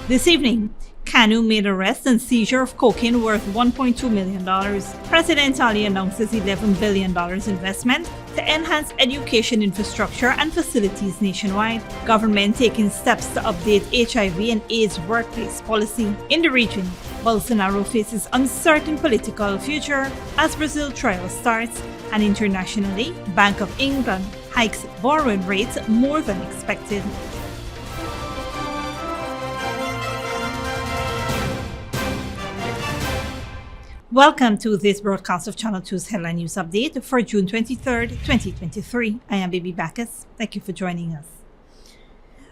This evening, CANU made arrest and seizure of cocaine worth $1.2 million. President Ali announces $11 billion investment to enhance education infrastructure and facilities nationwide. Government taking steps to update HIV and AIDS workplace policy. In the region, Bolsonaro faces uncertain political future as Brazil trial starts. And internationally, Bank of England hikes borrowing rates more than expected. Welcome to this broadcast of Channel 2's Headline News Update for June 23rd, 2023. I am Baby Bacchus. Thank you for joining us.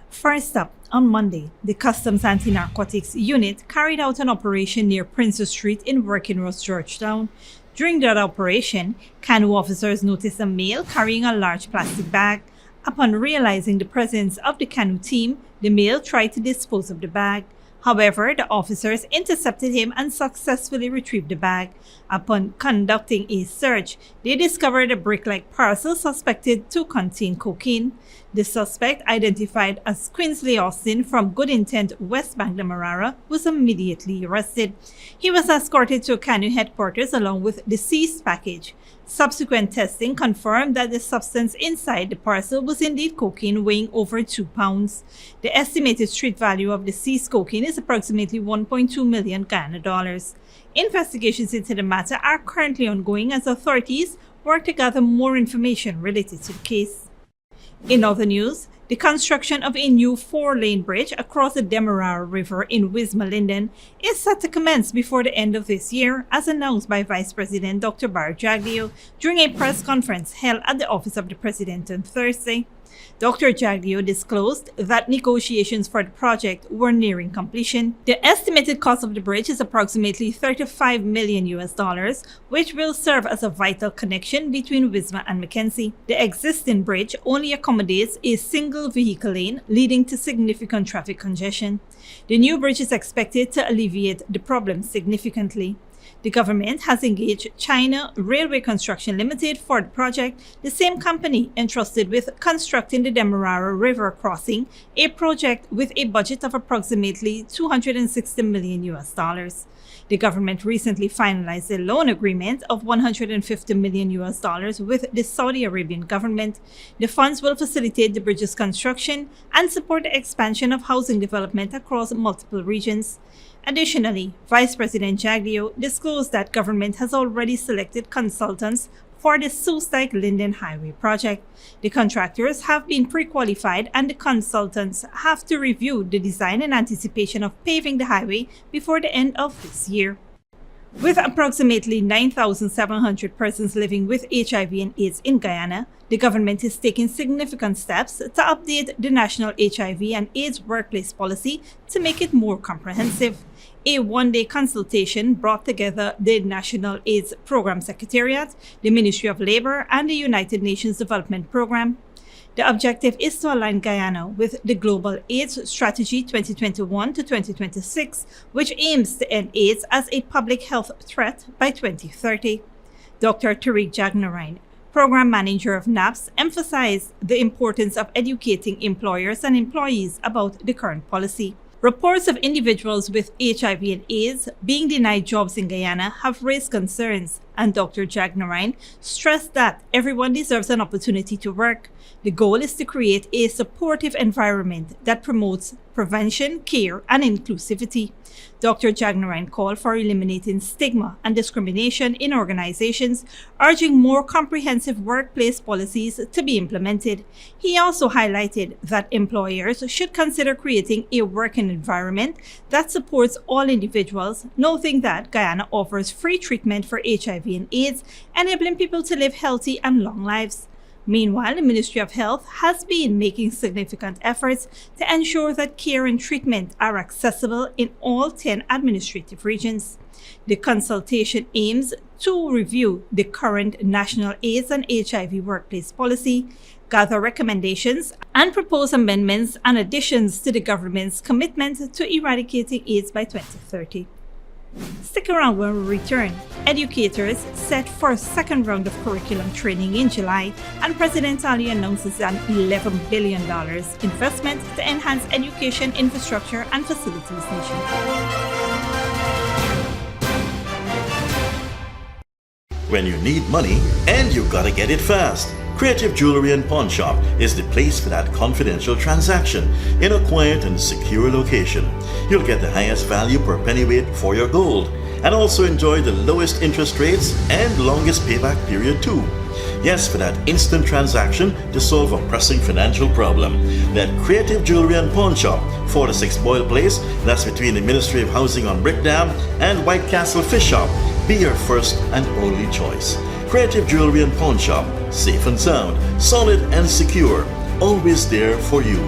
First up, on Monday, the Customs Anti-Narcotics Unit carried out an operation near Princess Street in Working Road, Georgetown. During that operation, CANU officers noticed a male carrying a large plastic bag. Upon realizing the presence of the CANU team, the male tried to dispose of the bag. However, the officers intercepted him and successfully retrieved the bag. Upon conducting a search, they discovered a brick-like parcel suspected to contain cocaine. The suspect, identified as Quinsley Austin from Good Intent, West Bank, Demerara, was immediately arrested. He was escorted to CANU headquarters along with the seized package. Subsequent testing confirmed that the substance inside the parcel was indeed cocaine weighing over 2 pounds. The estimated street value of the seized cocaine is approximately 1.2 million Ghana dollars. Investigations into the matter are currently ongoing as authorities work to gather more information related to the case. In other news, the construction of a new 4-lane bridge across the Demerara River in Wisma-Linden is set to commence before the end of this year, as announced by Vice President Dr. Barry Jaglio during a press conference held at the Office of the President on Thursday. Dr. Jaglio disclosed that negotiations for the project were nearing completion. The estimated cost of the bridge is approximately $35 million, which will serve as a vital connection between Wisma and Mackenzie. The existing bridge only accommodates a single vehicle lane, leading to significant traffic congestion. The new bridge is expected to alleviate the problem significantly. The government has engaged China Railway Construction Limited for the project, the same company entrusted with constructing the Demerara River crossing, a project with a budget of approximately $260 million. The government recently finalized a loan agreement of $150 million with the Saudi Arabian government. The funds will facilitate the bridge's construction and support the expansion of housing development across multiple regions. Additionally, Vice President Jaglio disclosed that government has already selected consultants for the Soestdijk-Linden Highway project. The contractors have been pre-qualified and the consultants have to review the design in anticipation of paving the highway before the end of this year. With approximately 9,700 persons living with HIV and AIDS in Guyana, the government is taking significant steps to update the national HIV and AIDS workplace policy to make it more comprehensive. A one-day consultation brought together the National AIDS Program Secretariat, the Ministry of Labor, and the United Nations Development Program. The objective is to align Guyana with the Global AIDS Strategy 2021 to 2026, which aims to end AIDS as a public health threat by 2030. Dr. Tariq Jagnarine, Program Manager of NAPS, emphasized the importance of educating employers and employees about the current policy. Reports of individuals with HIV and AIDS being denied jobs in Guyana have raised concerns, and Dr. Jagnarine stressed that everyone deserves an opportunity to work. The goal is to create a supportive environment that promotes prevention, care, and inclusivity. Dr. Jagnarine called for eliminating stigma and discrimination in organizations, urging more comprehensive workplace policies to be implemented. He also highlighted that employers should consider creating a working environment that supports all individuals, noting that Guyana offers free treatment for HIV and AIDS, enabling people to live healthy and long lives. Meanwhile, the Ministry of Health has been making significant efforts to ensure that care and treatment are accessible in all 10 administrative regions. The consultation aims to review the current national AIDS and HIV workplace policy, gather recommendations, and propose amendments and additions to the government's commitment to eradicating AIDS by 2030. Stick around when we return. Educators set for a second round of curriculum training in July, and President Ali announces an $11 billion investment to enhance education infrastructure and facilities nationwide. When you need money and you gotta get it fast, Creative Jewelry and Pawn Shop is the place for that confidential transaction in a quiet and secure location. You'll get the highest value per pennyweight for your gold and also enjoy the lowest interest rates and longest payback period too. Yes, for that instant transaction to solve a pressing financial problem. That Creative Jewelry and Pawn Shop, 46 Boyle Place, that's between the Ministry of Housing on Brickdam and White Castle Fish Shop. Be your first and only choice. Creative Jewelry and Pawn Shop, safe and sound, solid and secure, always there for you.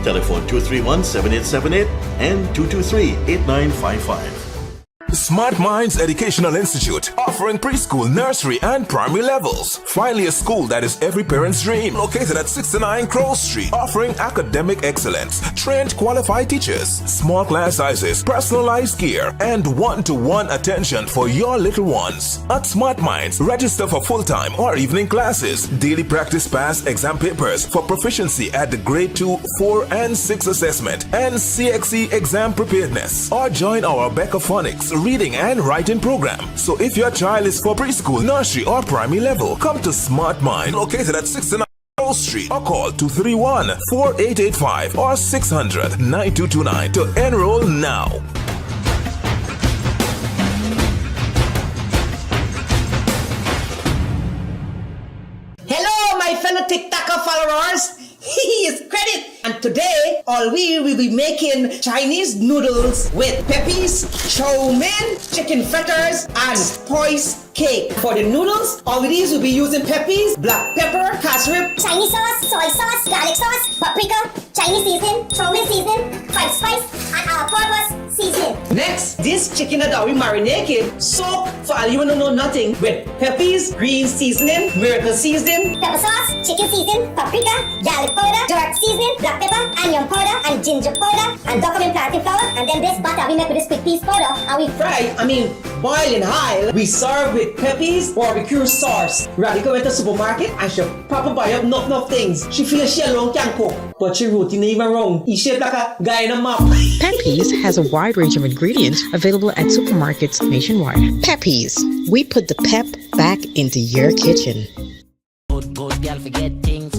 Telephone 231-7878 and 223-8955. Smart Minds Educational Institute, offering preschool, nursery, and primary levels. Finally, a school that is every parent's dream. Located at 69 Crow Street, offering academic excellence, trained qualified teachers, small class sizes, personalized care, and one-to-one attention for your little ones. At Smart Minds, register for full-time or evening classes, daily practice pass exam papers for proficiency at the grade 2, 4, and 6 assessment, and CXE exam preparedness, or join our Becca Phonics reading and writing program. So if your child is for preschool, nursery, or primary level, come to Smart Mind, located at 69 Street, or call 231-4885 or 600-9229 to enroll now. Hello, my fellow TikToker followers. He is Credit, and today all we will be making Chinese noodles with peppies, chow mein, chicken fritters, and spice cake. For the noodles, all of these will be using peppies, black pepper, cashew, Chinese sauce, soy sauce, garlic sauce, paprika, Chinese seasoning, chow mein seasoning, five spice, and our purpose seasoning. Next, this chicken that we marinated, soak for all you wanna know nothing with peppies, green seasoning, miracle seasoning, Pepper sauce, chicken seasoning, paprika, garlic powder, jerk seasoning, black pepper, onion powder, and ginger powder, and document plantain flour, and then this butter we make with this quick piece powder, and we boil in high. We serve with peppies, barbecue sauce. Radical went to the supermarket and she proper buy up enough things. She feels she alone can cook, but she routine even wrong. He shaped like a guy in a map. Peppies has a wide range of ingredients available at supermarkets nationwide. Peppies, we put the pep back into your kitchen. Good girl forget things.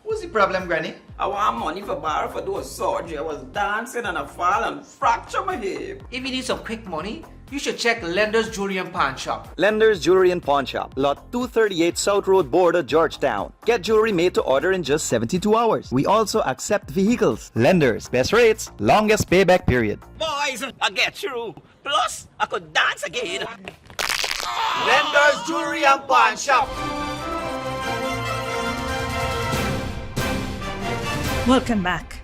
What's the problem, Granny? I want money for borrow for those surgery. I was dancing and I fall and fracture my hip. If you need some quick money, you should check Lender's Jewelry and Pawn Shop. Lender's Jewelry and Pawn Shop, lot 238 South Road Border, Georgetown. Get jewelry made to order in just 72 hours. We also accept vehicles. Lender's, best rates, longest payback period. Boys, I get through. Plus, I could dance again. Lender's Jewelry and Pawn Shop. Welcome back.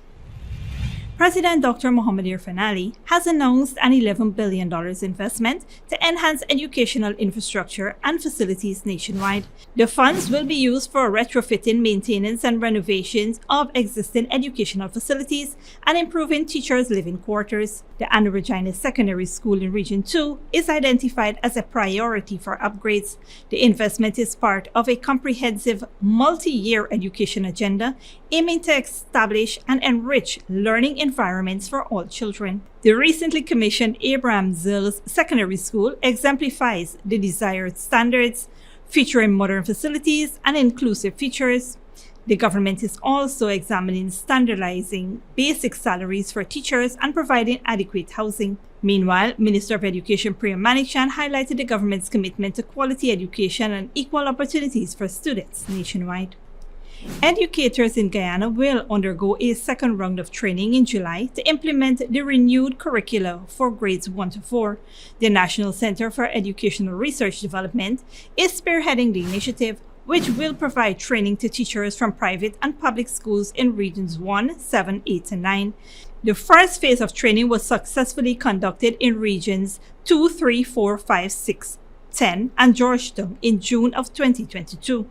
President Dr. Mohamed Irfan Ali has announced an $11 billion investment to enhance educational infrastructure and facilities nationwide. The funds will be used for retrofitting, maintenance, and renovations of existing educational facilities and improving teachers' living quarters. The Anna Regina Secondary School in Region 2 is identified as a priority for upgrades. The investment is part of a comprehensive multi-year education agenda aiming to establish and enrich learning environments for all children. The recently commissioned Abraham Zills Secondary School exemplifies the desired standards, featuring modern facilities and inclusive features. The government is also examining standardizing basic salaries for teachers and providing adequate housing. Meanwhile, Minister of Education Priya Manichan highlighted the government's commitment to quality education and equal opportunities for students nationwide. Educators in Guyana will undergo a second round of training in July to implement the renewed curricula for grades 1 to 4. The National Center for Educational Research Development is spearheading the initiative, which will provide training to teachers from private and public schools in regions 1, 7, 8, and 9. The first phase of training was successfully conducted in regions 2, 3, 4, 5, 6, 10, and Georgetown in June of 2022.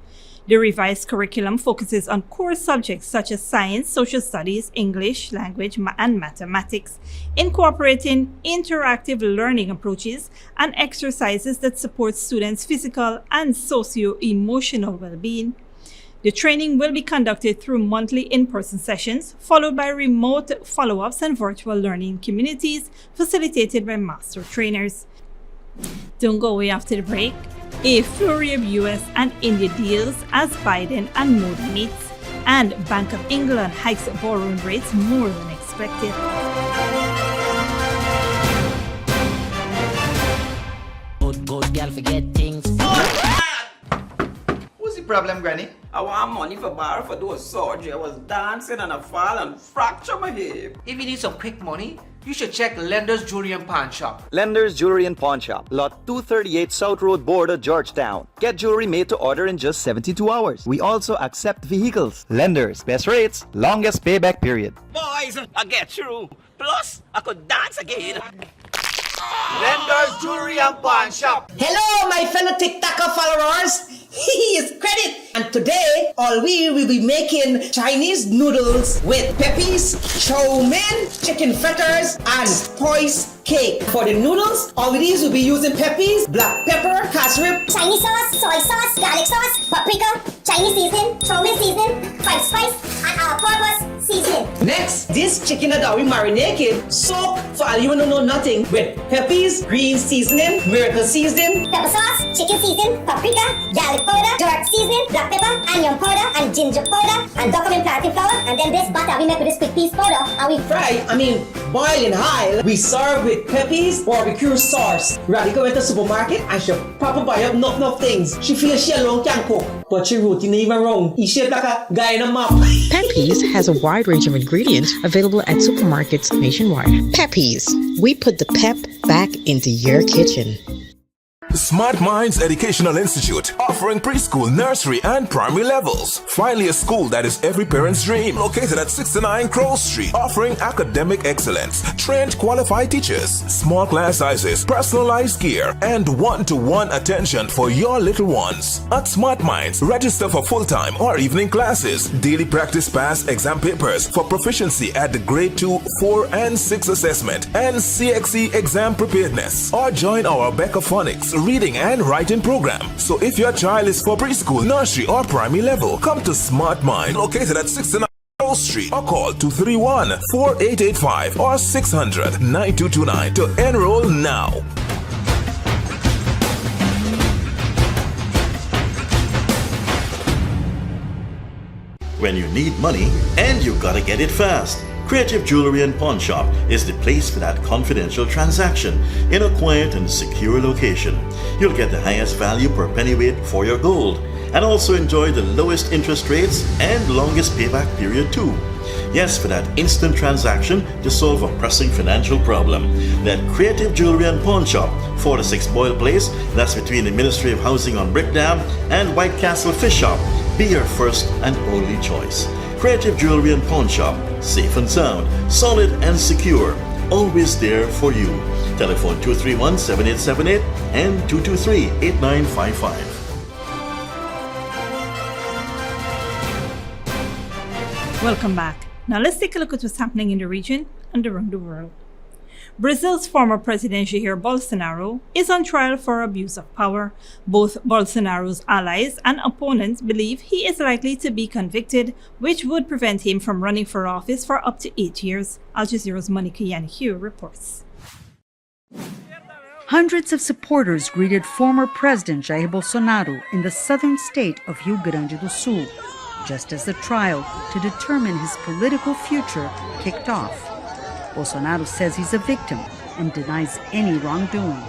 The revised curriculum focuses on core subjects such as science, social studies, English, language, and mathematics, incorporating interactive learning approaches and exercises that support students' physical and socio-emotional well-being. The training will be conducted through monthly in-person sessions, followed by remote follow-ups and virtual learning communities facilitated by master trainers. Don't go away after the break. A flurry of US and India deals as Biden and Modi meets, and Bank of England hikes borrowing rates more than expected. Good girl forget things. What's the problem, Granny? I want money for borrow for those surgery. I was dancing and I fall and fracture my hip. If you need some quick money, you should check Lender's Jewelry and Pawn Shop. Lender's Jewelry and Pawn Shop, lot 238 South Road Border, Georgetown. Get jewelry made to order in just 72 hours. We also accept vehicles. Lenders, best rates, longest payback period. Boys, I get through. Plus, I could dance again. Lender's Jewelry and Pawn Shop. Hello, my fellow TikToker followers. He is Credit, and today all we will be making Chinese noodles with peppies, chow mein, chicken fritters, and spice cake. For the noodles, all of these will be using peppies, black pepper, cashew, Chinese sauce, soy sauce, garlic sauce, paprika, Chinese seasoning, chow mein seasoning, white spice, and all-purpose seasoning. Next, this chicken that we marinated, soak for all you don't know nothing with peppies, green seasoning, miracle seasoning, Pepper sauce, chicken seasoning, paprika, garlic powder, dark seasoning, black pepper, onion powder, and ginger powder, and document planting flour, and then this butter we make with this quick piece powder, and we boil in high. We serve with peppies, barbecue sauce. Raddy go into the supermarket and she proper buy up enough things. She feels she alone can cook, but she routine even wrong. He shaped like a guy in a map. Peppies has a wide range of ingredients available at supermarkets nationwide. Peppies, we put the pep back into your kitchen. Smart Minds Educational Institute, offering preschool, nursery, and primary levels. Finally, a school that is every parent's dream. Located at 69 Crow Street, offering academic excellence, trained qualified teachers, small class sizes, personalized gear, and one-to-one attention for your little ones. At Smart Minds, register for full-time or evening classes, daily practice pass exam papers for proficiency at the grade 2, 4, and 6 assessment, and CXE exam preparedness. Or join our Becca Phonics reading and writing program. So if your child is for preschool, nursery, or primary level, come to Smart Mind, located at 69 Street, or call 231-4885 or 600-9229 to enroll now. When you need money and you gotta get it fast, Creative Jewelry and Pawn Shop is the place for that confidential transaction in a quiet and secure location. You'll get the highest value per pennyweight for your gold and also enjoy the lowest interest rates and longest payback period too. Yes, for that instant transaction to solve a pressing financial problem. That Creative Jewelry and Pawn Shop, 4-6 Boyle Place, that's between the Ministry of Housing on Brickdam and White Castle Fish Shop, be your first and only choice. Creative Jewelry and Pawn Shop, safe and sound, solid and secure, always there for you. Telephone 231-7878 and 223-8955. Welcome back. Now let's take a look at what's happening in the region and around the world. Brazil's former president Jair Bolsonaro is on trial for abuse of power. Both Bolsonaro's allies and opponents believe he is likely to be convicted, which would prevent him from running for office for up to 8 years. Al Jazeera's Monica Yanihu reports. Hundreds of supporters greeted former President Jair Bolsonaro in the southern state of Rio Grande do Sul, just as the trial to determine his political future kicked off. Bolsonaro says he's a victim and denies any wrongdoing.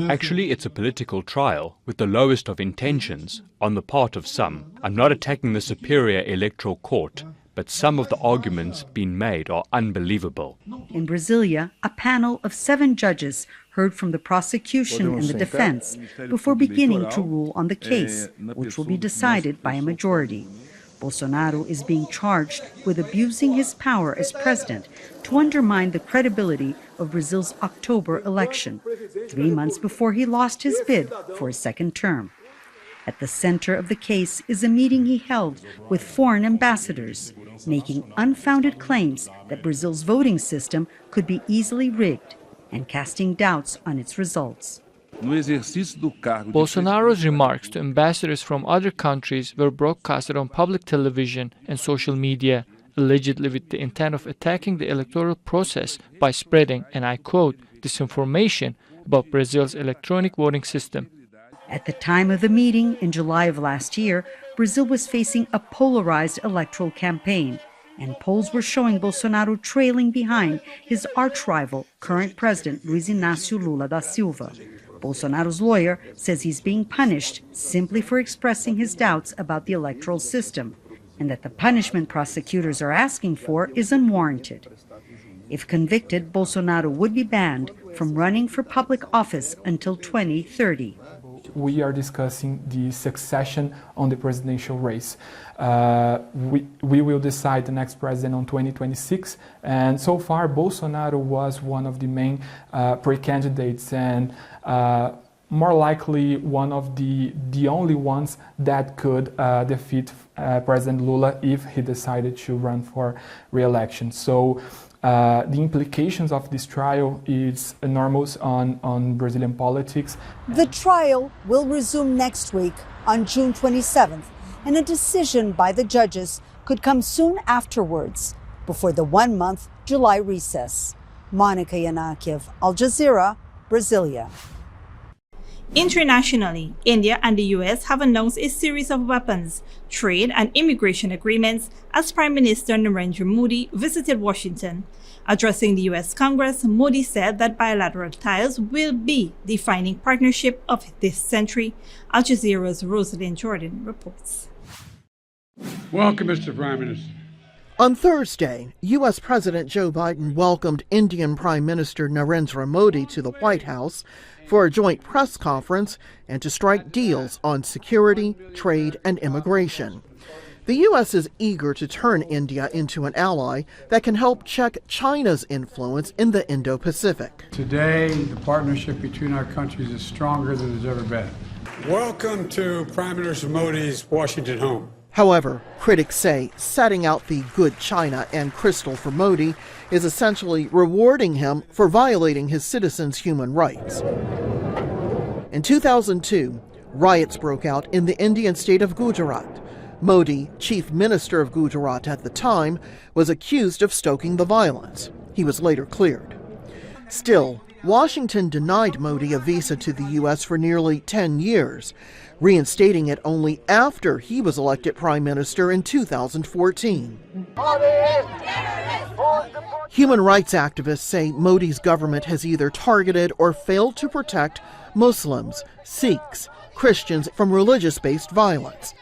Actually, it's a political trial with the lowest of intentions on the part of some. I'm not attacking the superior electoral court, but some of the arguments being made are unbelievable. In Brasilia, a panel of 7 judges heard from the prosecution and the defense before beginning to rule on the case, which will be decided by a majority. Bolsonaro is being charged with abusing his power as president to undermine the credibility of Brazil's October election, 3 months before he lost his bid for a second term. At the center of the case is a meeting he held with foreign ambassadors, making unfounded claims that Brazil's voting system could be easily rigged and casting doubts on its results. Bolsonaro's remarks to ambassadors from other countries were broadcasted on public television and social media, allegedly with the intent of attacking the electoral process by spreading, and I quote, disinformation about Brazil's electronic voting system. At the time of the meeting in July of last year, Brazil was facing a polarized electoral campaign, and polls were showing Bolsonaro trailing behind his arch-rival, current President Luiz Inácio Lula da Silva. Bolsonaro's lawyer says he's being punished simply for expressing his doubts about the electoral system, and that the punishment prosecutors are asking for is unwarranted. If convicted, Bolsonaro would be banned from running for public office until 2030. We are discussing the succession on the presidential race. We will decide the next president on 2026, and so far Bolsonaro was one of the main pre-candidates and more likely one of the only ones that could defeat President Lula if he decided to run for re-election. So the implications of this trial is enormous on Brazilian politics. The trial will resume next week on June 27th, and a decision by the judges could come soon afterwards, before the one-month July recess. Monica Yanakiev, Al Jazeera, Brasilia. Internationally, India and the US have announced a series of weapons, trade and immigration agreements as Prime Minister Narendra Modi visited Washington. Addressing the US Congress, Modi said that bilateral ties will be the defining partnership of this century. Al Jazeera's Rosalind Jordan reports. Welcome, Mr. Prime Minister. On Thursday, U.S. President Joe Biden welcomed Indian Prime Minister Narendra Modi to the White House for a joint press conference and to strike deals on security, trade, and immigration. The U.S. is eager to turn India into an ally that can help check China's influence in the Indo-Pacific. Today, the partnership between our countries is stronger than it's ever been. Welcome to Prime Minister Modi's Washington home. However, critics say setting out the good China and crystal for Modi is essentially rewarding him for violating his citizens' human rights. In 2002, riots broke out in the Indian state of Gujarat. Modi, chief minister of Gujarat at the time, was accused of stoking the violence. He was later cleared. Still, Washington denied Modi a visa to the U.S. for nearly 10 years, reinstating it only after he was elected prime minister in 2014. Human rights activists say Modi's government has either targeted or failed to protect Muslims, Sikhs, Christians from religious-based violence.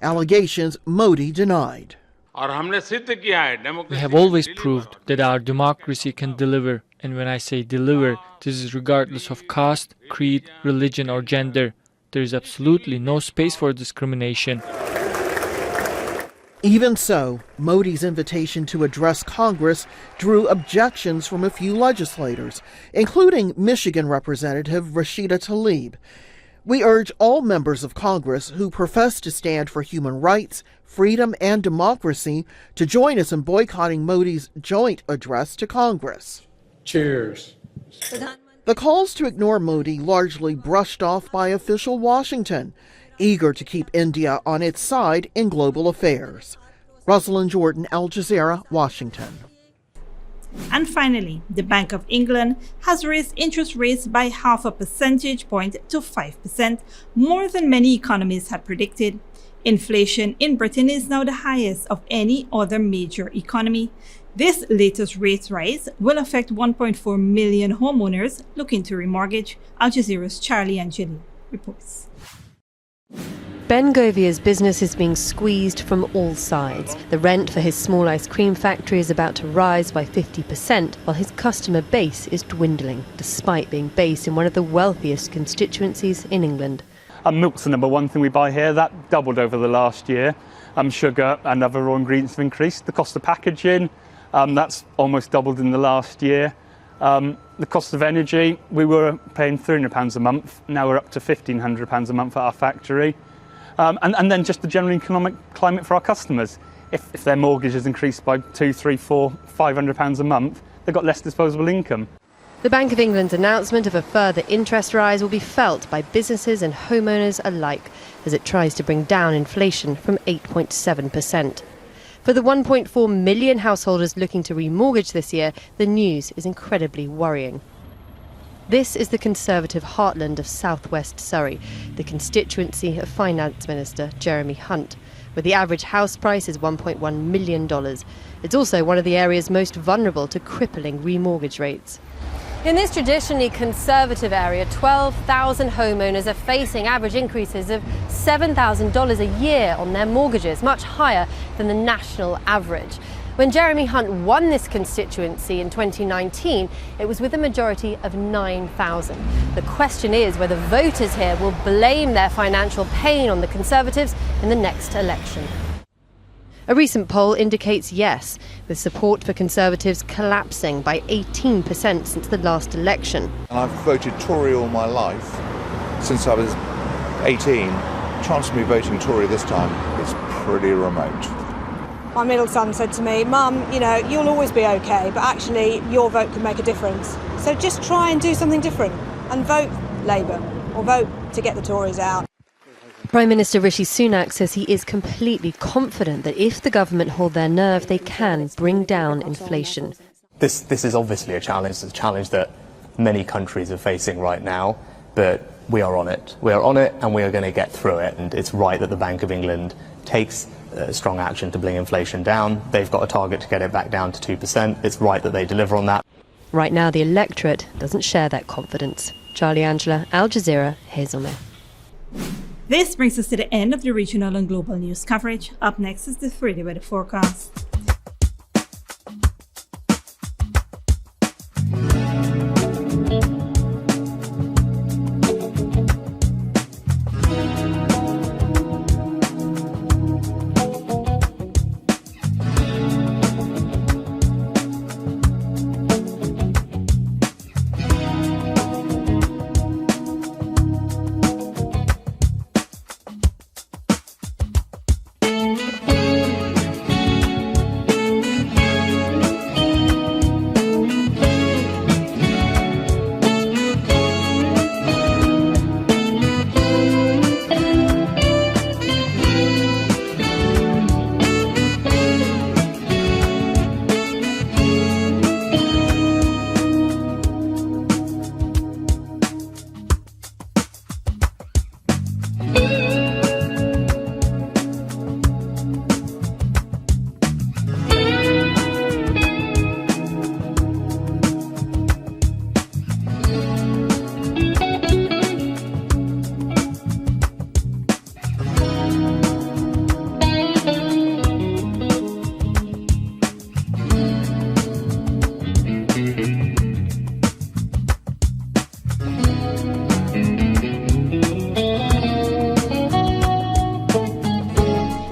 Allegations Modi denied. We have always proved that our democracy can deliver, and when I say deliver, this is regardless of caste, creed, religion, or gender. There is absolutely no space for discrimination. Even so, Modi's invitation to address Congress drew objections from a few legislators, including Michigan Representative Rashida Tlaib. We urge all members of Congress who profess to stand for human rights, freedom, and democracy to join us in boycotting Modi's joint address to Congress. Cheers. The calls to ignore Modi largely brushed off by official Washington, eager to keep India on its side in global affairs. Rosalind Jordan, Al Jazeera, Washington. And finally, the Bank of England has raised interest rates by 0.5 percentage point to 5%, more than many economists had predicted. Inflation in Britain is now the highest of any other major economy. This latest rate rise will affect 1.4 million homeowners looking to remortgage. Al Jazeera's Charlie Angeli reports. Ben Govia's business is being squeezed from all sides. The rent for his small ice cream factory is about to rise by 50%, while his customer base is dwindling, despite being based in one of the wealthiest constituencies in England. Milk's the number one thing we buy here. That doubled over the last year. Sugar and other raw ingredients have increased. The cost of packaging, that's almost doubled in the last year. The cost of energy, we were paying £300 a month. Now we're up to £1,500 a month at our factory. And then just the general economic climate for our customers. If their mortgage has increased by £200, £300, £400, £500 a month, they've got less disposable income. The Bank of England's announcement of a further interest rise will be felt by businesses and homeowners alike as it tries to bring down inflation from 8.7%. For the 1.4 million householders looking to remortgage this year, the news is incredibly worrying. This is the Conservative heartland of southwest Surrey, the constituency of Finance Minister Jeremy Hunt, where the average house price is $1.1 million. It's also one of the areas most vulnerable to crippling remortgage rates. In this traditionally Conservative area, 12,000 homeowners are facing average increases of $7,000 a year on their mortgages, much higher than the national average. When Jeremy Hunt won this constituency in 2019, it was with a majority of 9,000. The question is whether voters here will blame their financial pain on the Conservatives in the next election. A recent poll indicates yes, with support for Conservatives collapsing by 18% since the last election. I've voted Tory all my life, since I was 18. Chance of me voting Tory this time is pretty remote. My middle son said to me, "Mum, you'll always be okay, but actually your vote could make a difference. So just try and do something different and vote Labour or vote to get the Tories out." Prime Minister Rishi Sunak says he is completely confident that if the government hold their nerve, they can bring down inflation. This is obviously a challenge. It's a challenge that many countries are facing right now, but we are on it. We are on it and we are going to get through it. And it's right that the Bank of England takes strong action to bring inflation down. They've got a target to get it back down to 2%. It's right that they deliver on that. Right now, the electorate doesn't share that confidence. Charlie Angela, Al Jazeera, Hazelmere. This brings us to the end of the regional and global news coverage. Up next is the 3-day weather forecast.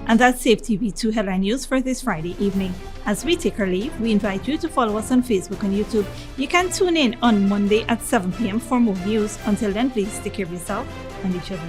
And that's Safe TV2 Headline News for this Friday evening. As we take our leave, we invite you to follow us on Facebook and YouTube. You can tune in on Monday at 7 p.m. for more news. Until then, please take care of yourself and each other.